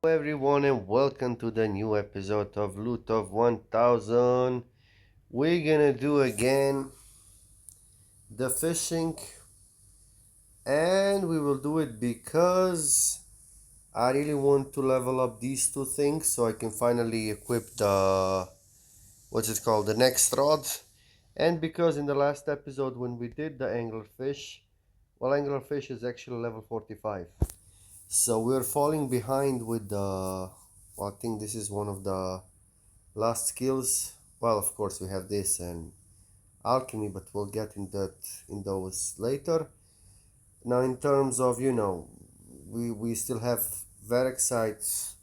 Hello everyone and welcome to the new episode of Loot of 1000. We're gonna do again the fishing, and we will do it because I really want to level up these two things so I can finally equip the what's it called, the next rod. And because in the last episode when we did the anglerfish, well, anglerfish is actually level 45. So we're falling behind with the, well, I think this is one of the last skills. Well, of course we have this and alchemy, but we'll get in those later. Now in terms of, we still have Verexite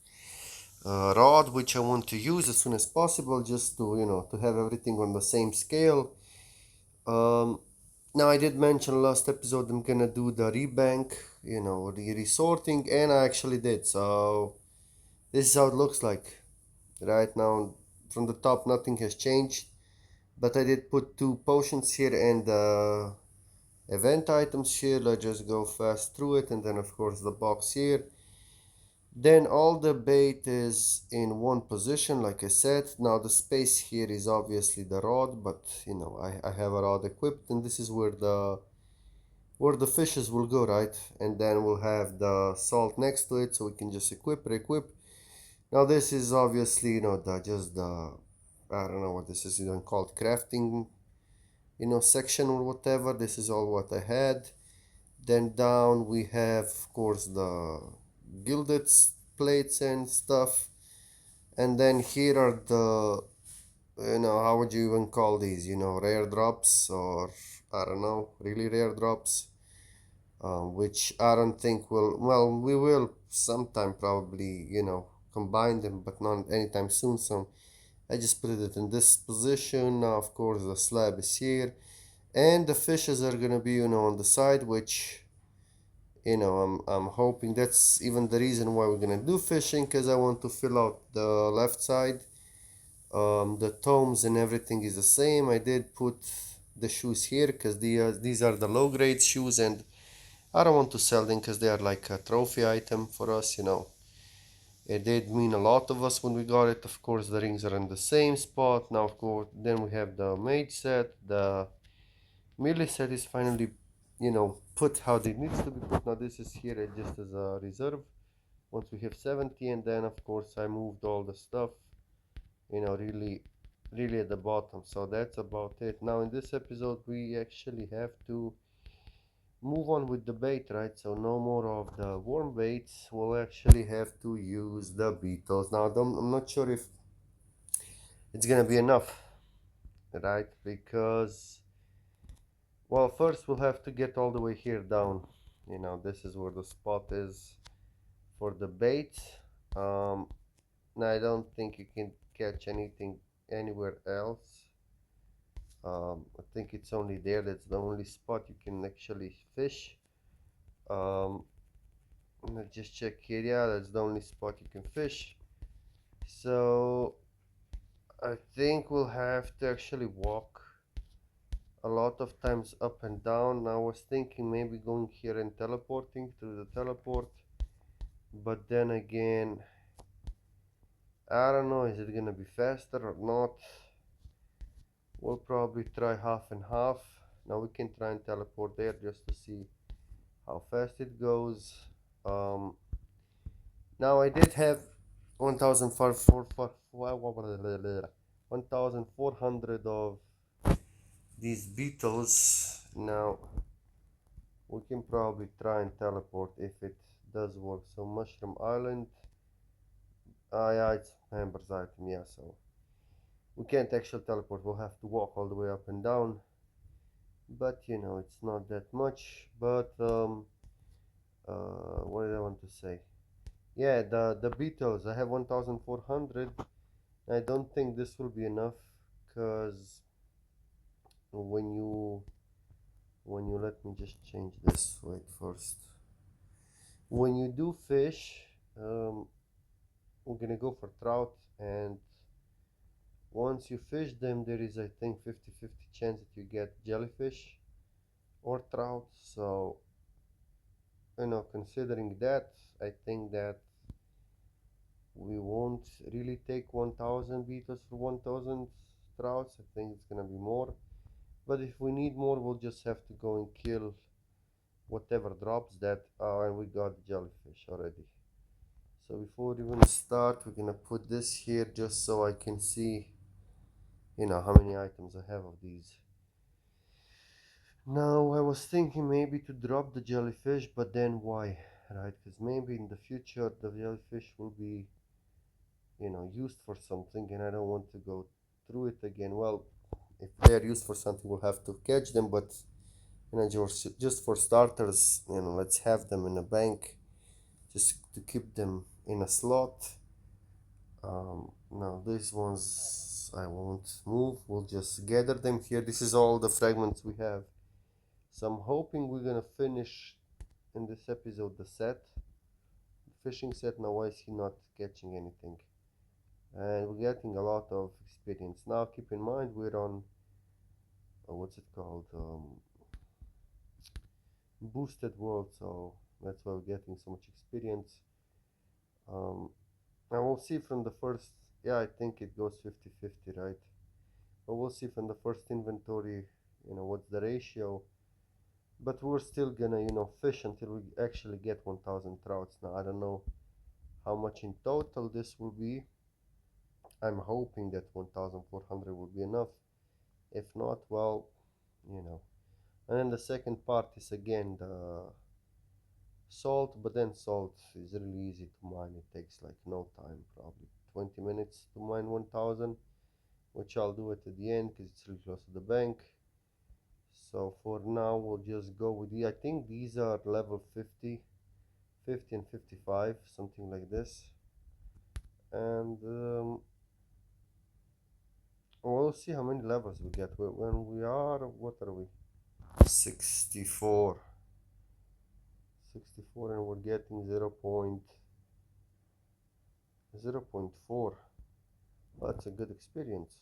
rod, which I want to use as soon as possible, just to, to have everything on the same scale. Now I did mention last episode I'm gonna do the rebank, the resorting, and I actually did. So this is how it looks like right now. From the top nothing has changed, but I did put two potions here and event items here. Let's just go fast through it, and then of course the box here. Then all the bait is in one position, like I said. Now the space here is obviously the rod, but I have a rod equipped, and this is where the fishes will go, right? And then we'll have the salt next to it, so we can just equip, re-equip. Now this is obviously, the I don't know what this is even called, crafting, section or whatever. This is all what I had. Then down we have, of course, the gilded plates and stuff. And then here are the, how would you even call these, rare drops, or I don't know, really rare drops, which I don't think well, we will sometime probably, combine them, but not anytime soon. So I just put it in this position. Now, of course, the slab is here, and the fishes are gonna be, on the side, which, I'm hoping that's even the reason why we're gonna do fishing, because I want to fill out the left side. The tomes and everything is the same. I did put the shoes here because these are the low grade shoes, and I don't want to sell them because they are like a trophy item for us. It did mean a lot of us when we got it. Of course, the rings are in the same spot. Now, of course, then we have the mage set. The melee set is finally, put how it needs to be put. Now, this is here just as a reserve. Once we have 70, and then, of course, I moved all the stuff, really, really at the bottom. So that's about it. Now, in this episode, we actually have to move on with the bait, right? So no more of the worm baits. We'll actually have to use the beetles. Now I'm not sure if it's gonna be enough, right? Because, well, first we'll have to get all the way here down. This is where the spot is for the bait. Now I don't think you can catch anything anywhere else. I think it's only there. That's the only spot you can actually fish. um, Let's just check here. Yeah, that's the only spot you can fish. So I think we'll have to actually walk a lot of times up and down. I was thinking maybe going here and teleporting through the teleport, but then again, I don't know, is it gonna be faster or not? We'll probably try half and half. Now we can try and teleport there just to see how fast it goes. Now I did have 1,400 of these beetles. Now we can probably try and teleport if it does work. So Mushroom Island, yeah, it's members item. Yeah, so we can't actually teleport. We'll have to walk all the way up and down, but it's not that much. But what did I want to say? Yeah, the beetles, I have 1,400, I don't think this will be enough, because when you let me just change this. Wait, first. When you do fish, um, we're gonna go for trout, and once you fish them, there is, I think, 50-50 chance that you get jellyfish or trout. So, considering that, I think that we won't really take 1000 beetles for 1000 trouts. I think it's gonna be more. But if we need more, we'll just have to go and kill whatever drops that. And we got jellyfish already. So before we even start, we're gonna put this here just so I can see, how many items I have of these. Now, I was thinking maybe to drop the jellyfish, but then why, right? Because maybe in the future the jellyfish will be, used for something, and I don't want to go through it again. Well, if they're used for something, we'll have to catch them, but, just for starters, let's have them in a bank, just to keep them in a slot. Now these ones I won't move, we'll just gather them here. This is all the fragments we have. So I'm hoping we're gonna finish in this episode the fishing set. Now why is he not catching anything? And we're getting a lot of experience. Now keep in mind we're on, what's it called, boosted world, so that's why we're getting so much experience. um, and we'll see from the first, yeah, I think it goes 50-50, right? But we'll see from the first inventory, what's the ratio. But we're still gonna, fish until we actually get 1000 trouts. Now I don't know how much in total this will be. I'm hoping that 1400 will be enough. If not, well, you know. And then the second part is again the salt, but then salt is really easy to mine. It takes like no time, probably 20 minutes to mine 1000, which I'll do it at the end because it's really close to the bank. So for now, we'll just go with I think these are level 50, 50 and 55, something like this. And we'll see how many levels we get. When we are, what are we? 64. 64, and we're getting 0.4. That's a good experience.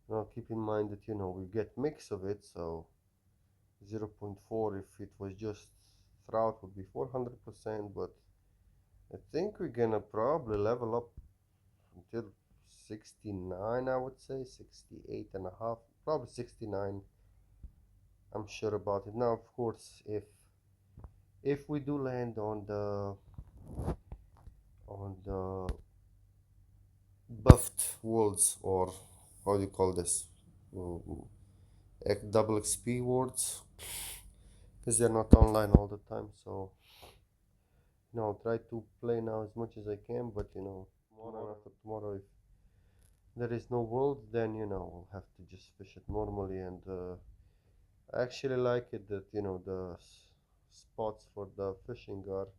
Now keep in mind that, we get mix of it, so 0.4, if it was just trout, would be 400%, but I think we're gonna probably level up until 69, I would say 68 and a half, probably 69. I'm sure about it. Now, of course, if we do land on the buffed worlds, or how do you call this, um, double XP worlds, because they're not online all the time. So, I'll try to play now as much as I can, but, tomorrow, after tomorrow, if there is no world, then, we'll have to just fish it normally. And I actually like it that, the spots for the fishing are,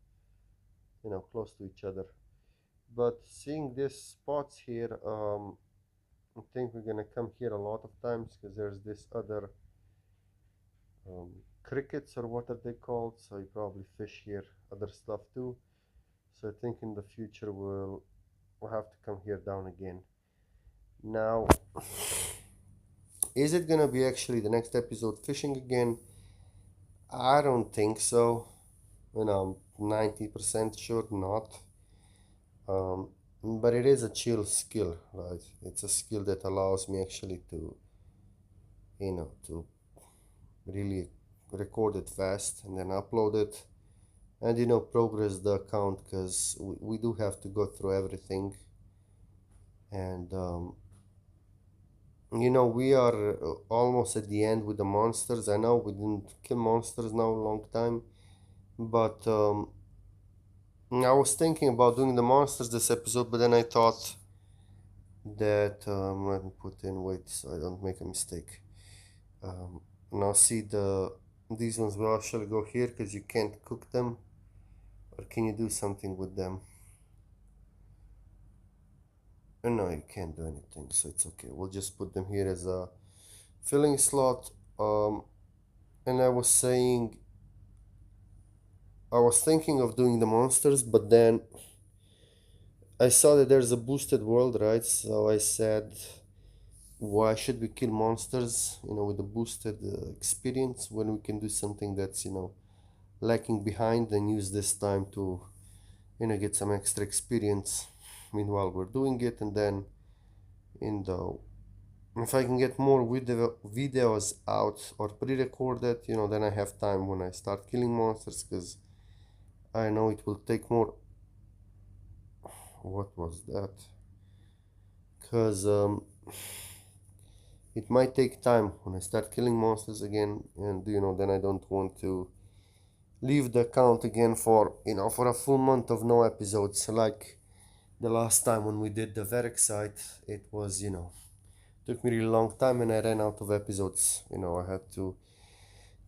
close to each other. But seeing these spots here, I think we're gonna come here a lot of times, because there's this other, crickets, or what are they called? So you probably fish here other stuff too. So I think in the future we'll have to come here down again. Now, is it gonna be actually the next episode fishing again? I don't think so. I'm 90% sure not. Um, but it is a chill skill, right? It's a skill that allows me actually to really record it fast and then upload it, and progress the account, because we do have to go through everything. And we are almost at the end with the monsters. I know we didn't kill monsters now a long time, but I was thinking about doing the monsters this episode, but then I thought that, let me put in, wait, so I don't make a mistake. Now see, these ones will actually go here because you can't cook them, or can you do something with them? No, you can't do anything, so it's okay. We'll just put them here as a filling slot. And I was thinking of doing the monsters, but then I saw that there's a boosted world, right? So I said, why should we kill monsters, with a boosted experience when we can do something that's, lacking behind and use this time to, get some extra experience meanwhile we're doing it. And then in the if I can get more videos out or pre-recorded, then I have time when I start killing monsters, because I know it will take more. What was that? Because it might take time when I start killing monsters again, and then I don't want to leave the account again for a full month of no episodes, like the last time when we did the Verix site. It was, took me a really long time and I ran out of episodes. I had to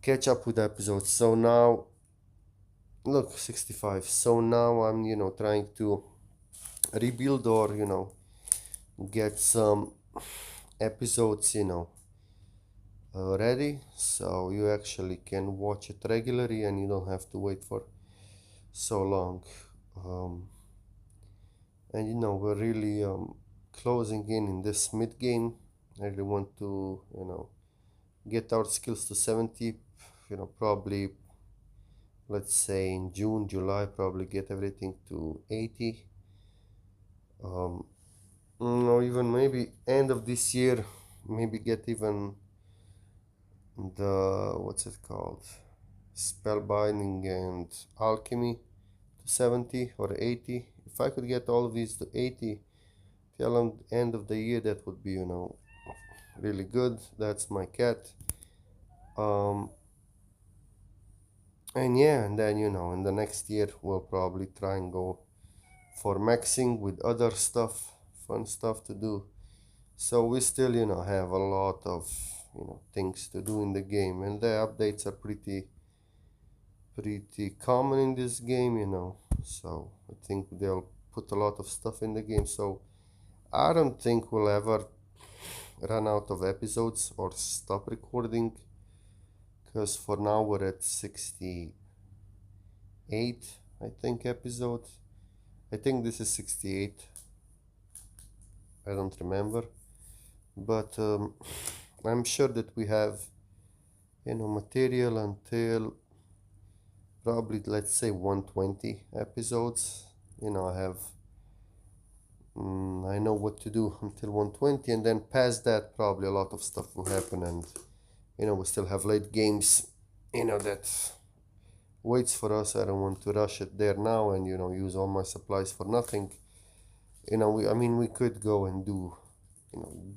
catch up with episodes. So now, look, 65. So now I'm, trying to rebuild or, get some episodes, ready. So you actually can watch it regularly and you don't have to wait for so long. And, we're really closing in this mid game. I really want to, get our skills to 70, probably, let's say in June, July, probably get everything to 80. Or even maybe end of this year, maybe get even what's it called? Spellbinding and alchemy to 70 or 80. If I could get all of these to 80 till end of the year, that would be, really good. That's my cat. And yeah, and then, in the next year, we'll probably try and go for maxing with other stuff, fun stuff to do. So we still, have a lot of, things to do in the game, and the updates are pretty common in this game, So I think they'll put a lot of stuff in the game. So I don't think we'll ever run out of episodes or stop recording, because for now we're at 68, I think, episodes. I think this is 68. I don't remember, but I'm sure that we have, material until probably, let's say, 120 episodes. I have, I know what to do until 120, and then past that, probably a lot of stuff will happen, and we still have late games, that waits for us. I don't want to rush it there now and use all my supplies for nothing. We could go and do,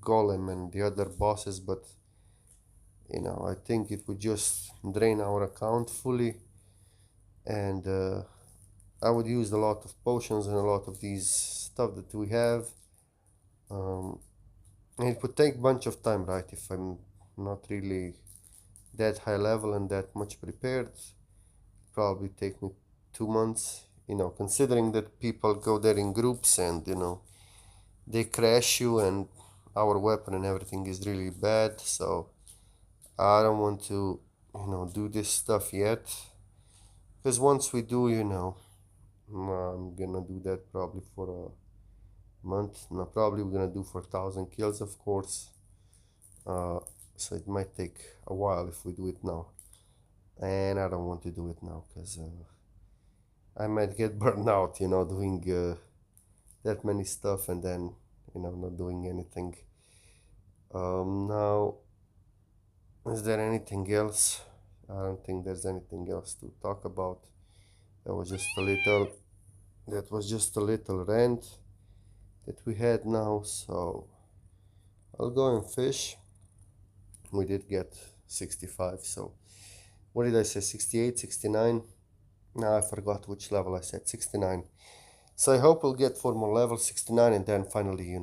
Golem and the other bosses, but I think it would just drain our account fully, and I would use a lot of potions and a lot of these stuff that we have. And it would take a bunch of time, right? If I'm not really that high level and that much prepared, probably take me 2 months. Considering that people go there in groups and they crash you, and our weapon and everything is really bad. So I don't want to do this stuff yet, because once we do, I'm gonna do that probably for a month. Now probably we're gonna do for 1,000 kills, of course. So it might take a while if we do it now, and I don't want to do it now, because I might get burned out, doing that many stuff and then not doing anything. Now, is there anything else? I don't think there's anything else to talk about. That was just a little rant that we had now. So I'll go and fish. We did get 65. So what did I say? 68, 69? Now I forgot which level I said. 69. So I hope we'll get 4 more levels, 69, and then finally,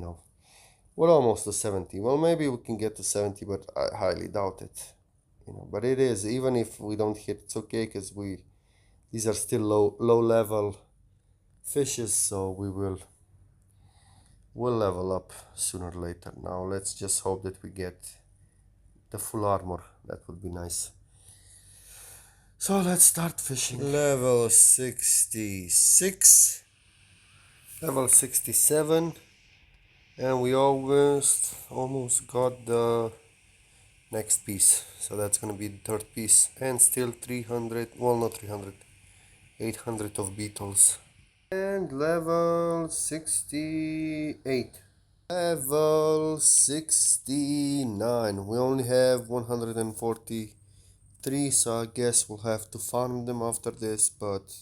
we're almost to 70. Well, maybe we can get to 70, but I highly doubt it. But it is, even if we don't hit, it's okay, because these are still low level fishes, so we will, We'll level up sooner or later. Now let's just hope that we get the full armor. That would be nice. So let's start fishing. Level 66, level 67, and we almost got the next piece. So that's gonna be the third piece, and still 300, well, not 300, 800 of beetles. And level 68. Level 69. We only have 143, so I guess we'll have to farm them after this, but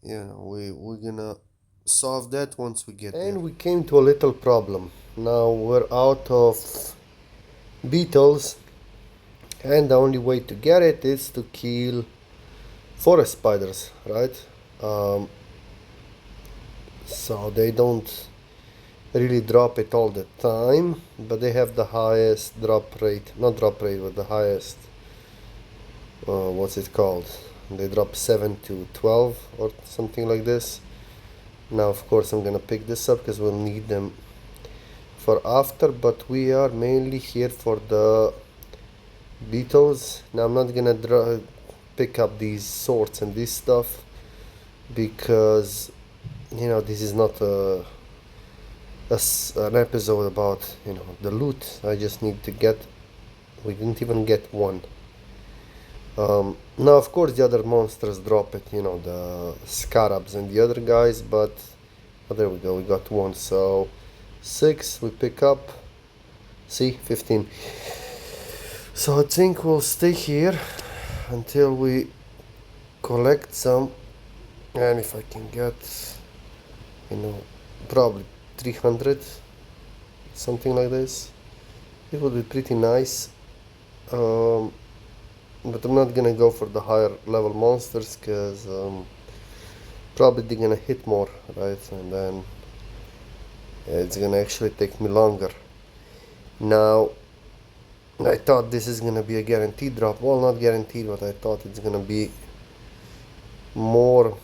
you know, we're gonna solve that once we get there. And we came to a little problem. Now we're out of beetles, and the only way to get it is to kill forest spiders, right? So they don't really drop it all the time, but they have the highest drop rate, not drop rate, but the highest, what's it called? They drop 7 to 12 or something like this. Now of course I'm gonna pick this up because we'll need them for after, but we are mainly here for the beetles. Now I'm not gonna pick up these swords and this stuff because, you know, this is not an episode about, you know, the loot. I just need to get, we didn't even get one. Now of course the other monsters drop it, you know, the scarabs and the other guys, but oh, there we go, we got one. So 6 we pick up, see, 15. So I think we'll stay here until we collect some, and if I can get, you know, probably 300, something like this, it would be pretty nice. But I'm not gonna go for the higher level monsters because probably they're gonna hit more, right? And then it's gonna actually take me longer. Now I thought this is gonna be a guaranteed drop. Well, not guaranteed, but I thought it's gonna be more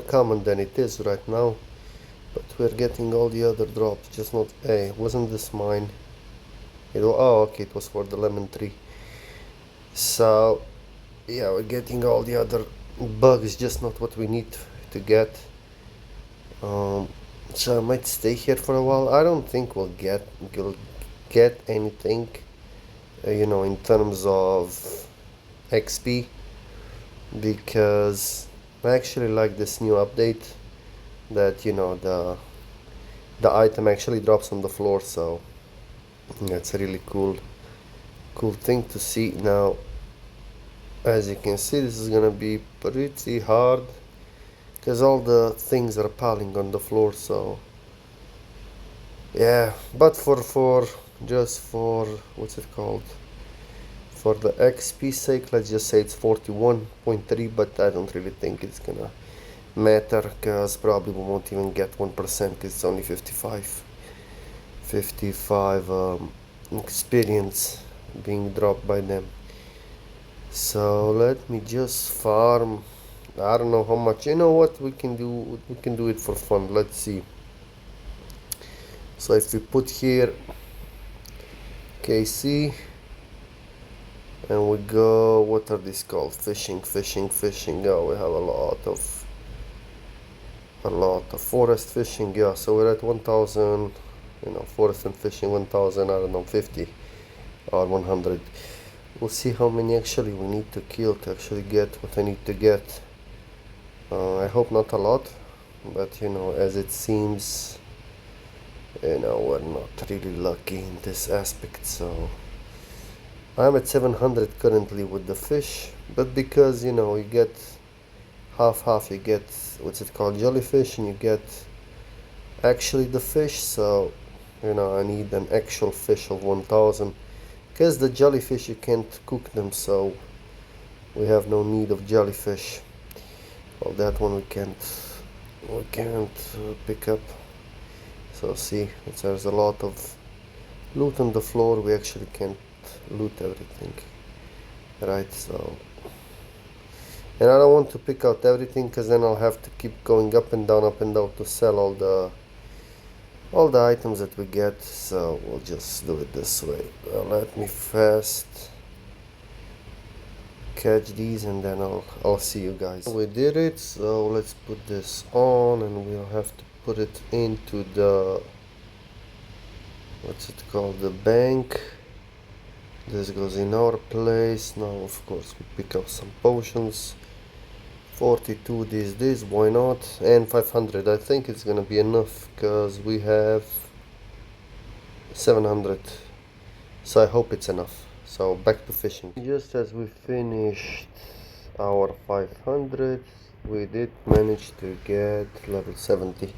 common than it is right now. But we're getting all the other drops, just not, hey, wasn't this mine? Oh, okay, it was for the lemon tree. So yeah, we're getting all the other bugs, just not what we need to get. So I might stay here for a while. I don't think we'll get anything, you know, in terms of XP, because I actually like this new update that, you know, the item actually drops on the floor. So that's a really cool thing to see. Now as you can see, this is gonna be pretty hard because all the things are piling on the floor. So yeah, but for just for what's it called, for the XP sake, let's just say it's 41.3, but I don't really think it's gonna matter because probably we won't even get 1% because it's only 55 experience being dropped by them. So let me just farm. I don't know how much. You know what we can do? We can do it for fun. Let's see. So if we put here KC and we go, what are these called? Fishing. Oh, we have a lot of forest fishing. Yeah, so we're at 1000, you know, forest and fishing 1000, I don't know, 50 or 100. We'll see how many actually we need to kill to actually get what I need to get. I hope not a lot, but you know, as it seems, you know, we're not really lucky in this aspect. So I'm at 700 currently with the fish, but because, you know, you get half, you get, what's it called, jellyfish, and you get actually the fish. So, you know, I need an actual fish of 1000. Because the jellyfish, you can't cook them, so we have no need of jellyfish. Well, that one we can't pick up. So see, there's a lot of loot on the floor. We actually can't loot everything, right? So And I don't want to pick out everything, because then I'll have to keep going up and down to sell all the items that we get. So we'll just do it this way. Let me fast catch these, and then I'll see you guys. We did it, so let's put this on, and we'll have to put it into the, what's it called, the bank. This goes in our place. Now of course we pick up some potions. 42 this, why not? And 500, I think it's gonna be enough, because we have 700, so I hope it's enough. So back to fishing. Just as we finished our 500, we did manage to get level 70.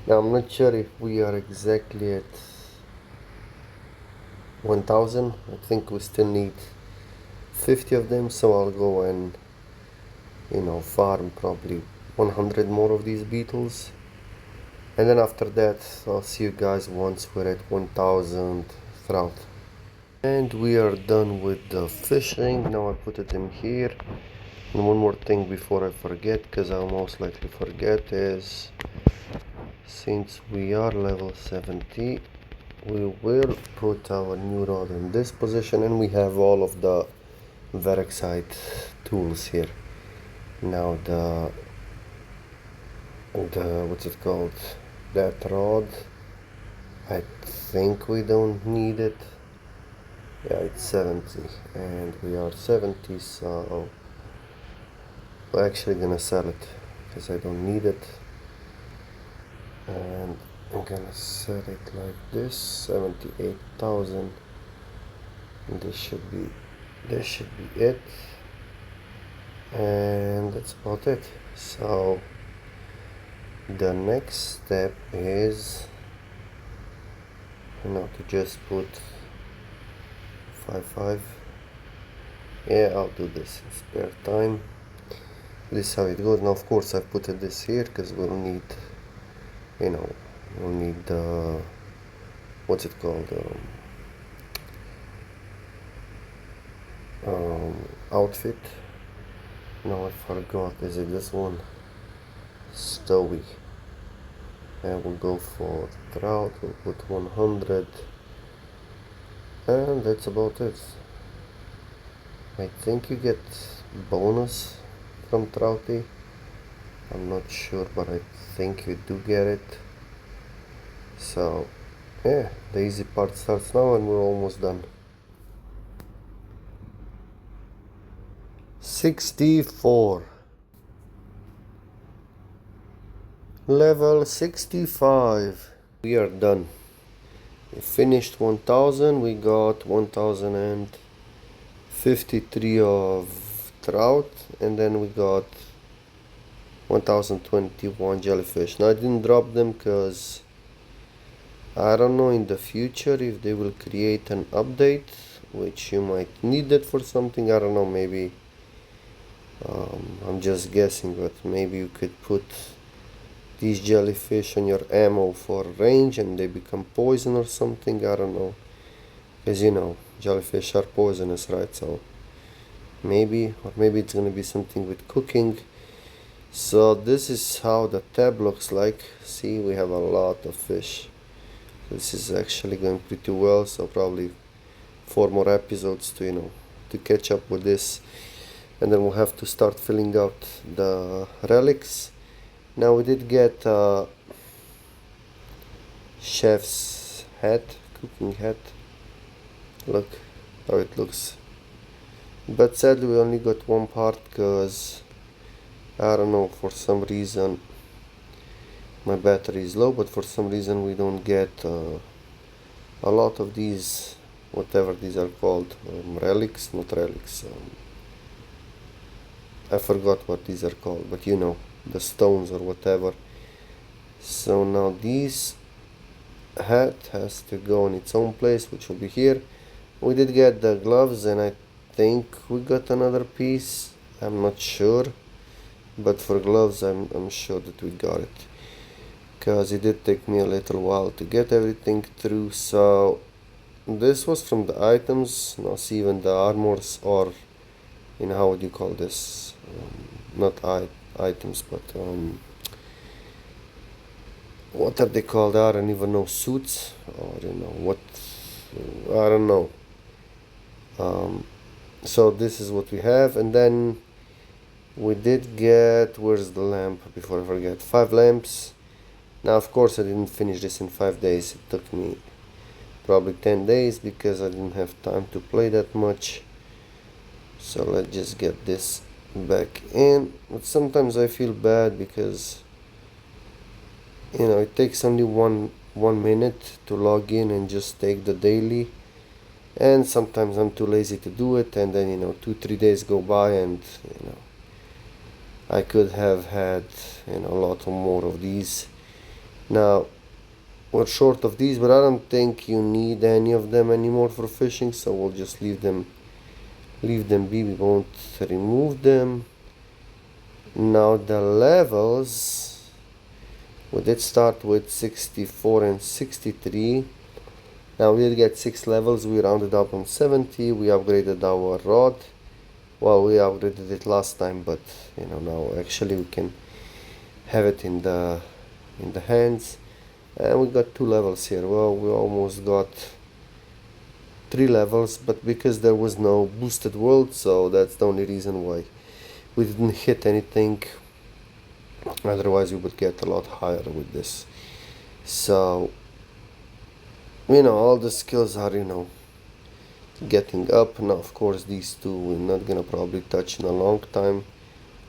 Now I'm not sure if we are exactly at 1000. I think we still need 50 of them, so I'll go and farm probably 100 more of these beetles, and then after that I'll see you guys once we're at 1000 trout. And we are done with the fishing. Now I put it in here. And one more thing before I forget, because I'll most likely forget, is since we are level 70, we will put our new rod in this position, and we have all of the Verexite tools here. Now the what's it called, that rod, I think we don't need it. Yeah, it's 70, and we are 70, so we're actually gonna sell it because I don't need it. And I'm gonna set it like this, 78,000. This should be it, and that's about it. So the next step is to just put 5. Yeah, I'll do this in spare time. This is how it goes. Now of course I put this here because we'll need the what's it called, outfit. No, I forgot. Is it this one? Stowy. And we'll go for trout. We'll put 100, and that's about it. I think you get bonus from trouty. I'm not sure, but I think you do get it. So yeah, the easy part starts now, and we're almost done. 64. Level 65. We are done. We finished 1000. We got 1053 of trout, and then we got 1021 jellyfish. Now I didn't drop them because I don't know in the future if they will create an update which you might need it for something. I don't know, maybe I'm just guessing, but maybe you could put these jellyfish on your ammo for range and they become poison or something. I don't know, because jellyfish are poisonous, right? So maybe it's gonna be something with cooking. So this is how the tab looks like. See, we have a lot of fish. This is actually going pretty well, so probably 4 more episodes to catch up with this, and then we'll have to start filling out the relics. Now we did get a chef's hat, cooking hat. Look how it looks, but sadly we only got one part because I don't know, for some reason my battery is low, but for some reason we don't get a lot of these, whatever these are called, relics, not relics, I forgot what these are called, but the stones or whatever. So now this hat has to go in its own place, which will be here. We did get the gloves, and I think we got another piece, I'm not sure, but for gloves I'm sure that we got it, because it did take me a little while to get everything through. So this was from the items. Now see, even the armors, or how would you call this, not items, but what are they called? I don't even know, suits, or what, I don't know. So this is what we have, and then we did get, where's the lamp before I forget, 5 lamps. Now of course I didn't finish this in 5 days. It took me probably 10 days because I didn't have time to play that much. So let's just get this back in. But sometimes I feel bad because it takes only one minute to log in and just take the daily, and sometimes I'm too lazy to do it, and then 2-3 days go by, and I could have had a lot more of these. Now we're short of these, but I don't think you need any of them anymore for fishing, so we'll just leave them be. We won't remove them. Now the levels, we did start with 64 and 63. Now we did get 6 levels. We rounded up on 70. We upgraded our rod. Well, we upgraded it last time, but now actually we can have it in the hands. And we got 2 levels here. Well, we almost got 3 levels, but because there was no boosted world, so that's the only reason why we didn't hit anything. Otherwise we would get a lot higher with this. So all the skills are getting up. Now of course these two we're not gonna probably touch in a long time.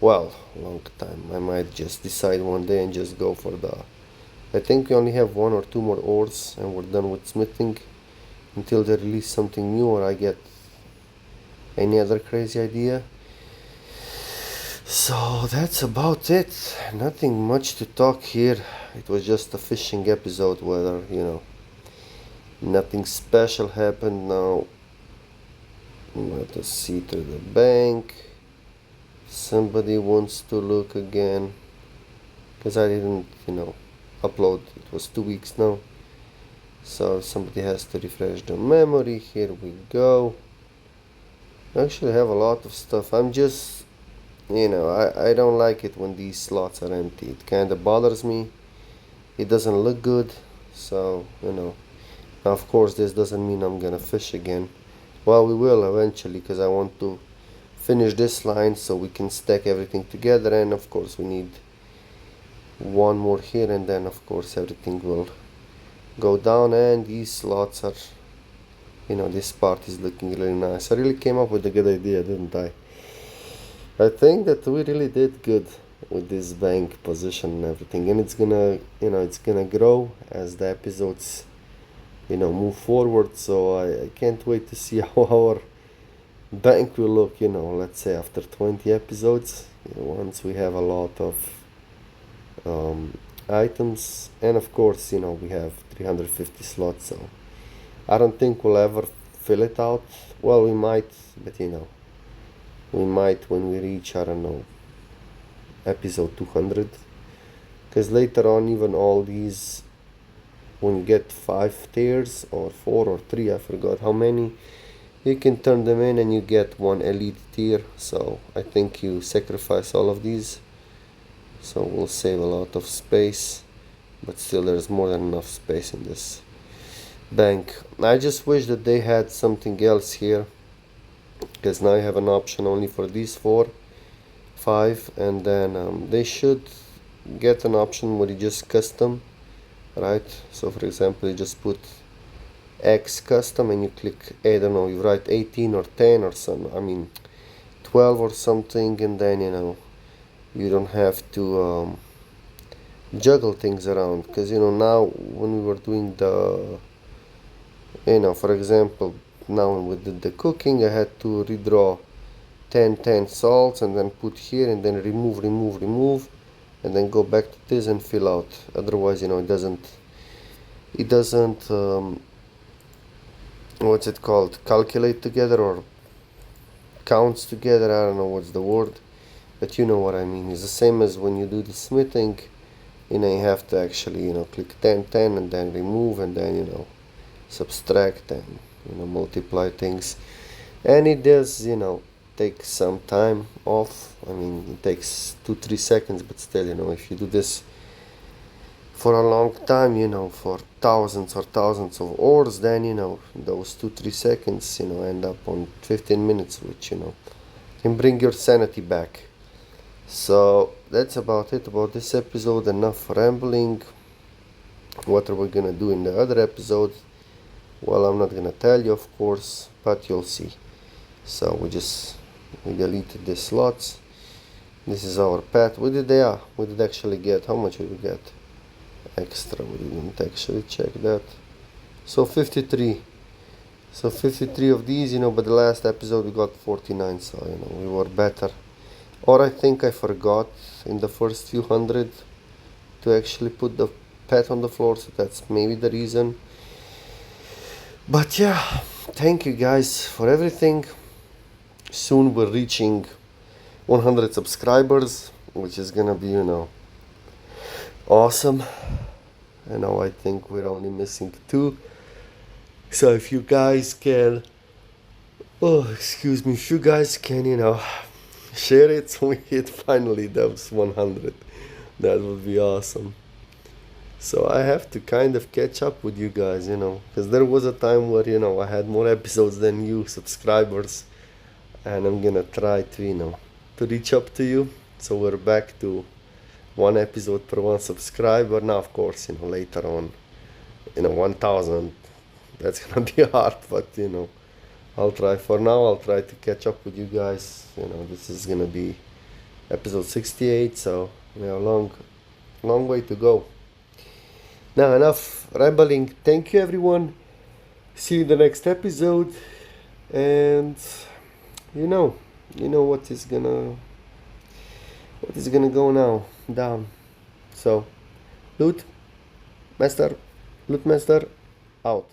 Well, long time. I might just decide one day and just go for I think we only have 1 or 2 more ores and we're done with smithing until they release something new or I get any other crazy idea. So that's about it. Nothing much to talk here. It was just a fishing episode, whether nothing special happened. Now let us see to the bank. Somebody wants to look again because I didn't upload. It was 2 weeks now, so somebody has to refresh the memory. Here we go. I actually have a lot of stuff. I'm just I don't like it when these slots are empty. It kind of bothers me. It doesn't look good. So now of course this doesn't mean I'm gonna fish again. Well, we will eventually, because I want to finish this line so we can stack everything together, and of course we need one more here, and then of course everything will go down. And these slots are this part is looking really nice. I really came up with a good idea, didn't I? I think that we really did good with this bank position and everything, and it's gonna grow as the episodes move forward. So I can't wait to see how our bank will look let's say after 20 episodes, once we have a lot of items, and of course we have 350 slots, so I don't think we'll ever fill it out. Well, we might, but we might when we reach, I don't know, episode 200, because later on even all these, when you get 5 tiers or 4 or 3, I forgot how many, you can turn them in and you get 1 elite tier. So I think you sacrifice all of these, so we'll save a lot of space, but still there's more than enough space in this bank. I just wish that they had something else here, because now you have an option only for these 5, and then they should get an option where you just custom, right? So for example, you just put X custom and you click, I don't know, you write 18 or 10 or 12 or something, and then you don't have to juggle things around, because now when we were doing the for example, now when we did the cooking, I had to redraw 10 salts and then put here and then remove, and then go back to this and fill out. Otherwise it doesn't what's it called, calculate together or counts together. I don't know what's the word, but you know what I mean. It's the same as when you do the smithing, you have to actually click 10 and then remove, and then subtract and multiply things, and it does take some time off. I mean, it takes 2-3 seconds, but still, if you do this for a long time, for thousands of hours, then those 2-3 seconds end up on 15 minutes, which can bring your sanity back. So that's about it about this episode. Enough rambling. What are we gonna do in the other episode? Well, I'm not gonna tell you, of course, but you'll see. So we deleted the slots. This is our pet. We did actually get, how much did we get extra? We didn't actually check that. So 53 of these, but the last episode we got 49, so we were better. Or I think I forgot in the first few hundred to actually put the pet on the floor, so that's maybe the reason. But yeah, thank you guys for everything. Soon we're reaching 100 subscribers, which is gonna be awesome. I think we're only missing 2. So if you guys can, if you guys can, share it so we hit finally those 100. That would be awesome. So I have to kind of catch up with you guys, because there was a time where, I had more episodes than you subscribers, and I'm gonna try to, to reach up to you. So we're back to 1 episode per 1 subscriber. Now, of course, later on, 1,000, that's gonna be hard, but, I'll try. For now, I'll try to catch up with you guys. This is gonna be episode 68, so we have a long way to go. Now, enough rambling. Thank you, everyone. See you in the next episode. And you know what is gonna go now down. So, Loot Master, out.